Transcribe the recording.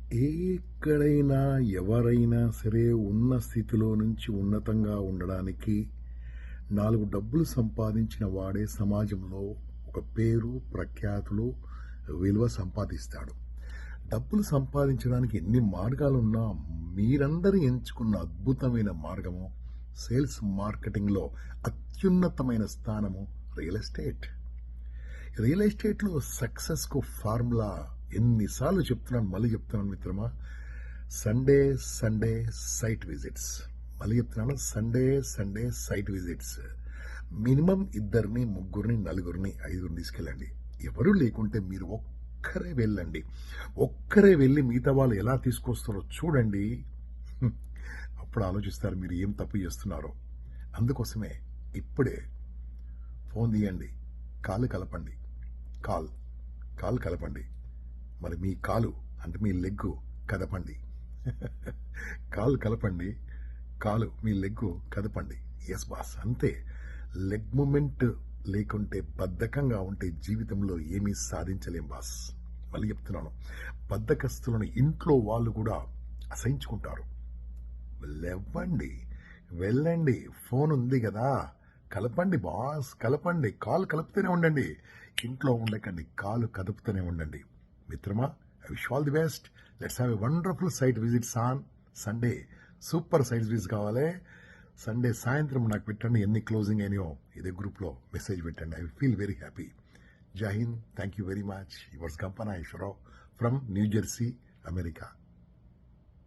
ఎక్కడైనా ఎవరైనా సరే ఉన్న స్థితిలో నుంచి ఉన్నతంగా ఉండడానికి 4 డబ్బులు సంపాదించిన వాడే సమాజంలో ఒక పేరు, ప్రఖ్యాతులు, విలువ సంపాదిస్తాడు. డబ్బులు సంపాదించడానికి ఎన్ని మార్గాలున్నా మీరందరూ ఎంచుకున్న అద్భుతమైన మార్గము సేల్స్ మార్కెటింగ్‌లో అత్యున్నతమైన స్థానము రియల్ ఎస్టేట్. రియల్ ఎస్టేట్‌లో సక్సెస్‌కు ఫార్ములా ఎన్నిసార్లు చెప్తున్నాను, మళ్ళీ చెప్తున్నాను మిత్రమా. Sunday, Sunday site visits. మళ్ళీ చెప్తున్నాను, సండే సైట్ విజిట్స్. మినిమం ఇద్దరిని, ముగ్గురిని, నలుగురిని, ఐదుగురిని తీసుకెళ్ళండి. ఎవరూ లేకుంటే మీరు ఒక్కరే వెళ్ళండి. ఒక్కరే వెళ్ళి మిగతా వాళ్ళు ఎలా తీసుకొస్తారో చూడండి. హ్మ్. అప్పుడు ఆలోచిస్తారు మీరు ఏం తప్పు చేస్తున్నారో. అందుకోసమే ఇప్పుడే ఫోన్ తీయండి, కాలు కలపండి. కాల్ కాలు కలపండి. మరి మీ కాలు అంటే మీ లెగ్గు కదపండి. కాలు కలపండి, కాలు మీ లెగ్గు కదపండి. ఎస్ బాస్, అంతే. లెగ్ మూమెంట్ లేకుంటే, బద్ధకంగా ఉంటే జీవితంలో ఏమీ సాధించలేం బాస్. మళ్ళీ చెప్తున్నాను, బద్ధకస్తులను ఇంట్లో వాళ్ళు కూడా అసహించుకుంటారు. లేవండి, వెళ్ళండి, ఫోన్ ఉంది కదా, కలపండి బాస్, కలపండి. కాలు కలుపుతూనే ఉండండి. ఇంట్లో ఉండకండి, కాలు కదుపుతూనే ఉండండి. మిత్రమా, I wish all the best. Let's have a wonderful site visits on Sunday. Super site visits కావాలి. సండే సాయంత్రం నాకు పెట్టండి, ఎన్ని క్లోజింగ్ అయినాయో ఇదే గ్రూప్లో మెసేజ్ పెట్టండి. I feel very happy. జై హింద్. Thank you very much. Yours Kampana Eswararao from New Jersey, America.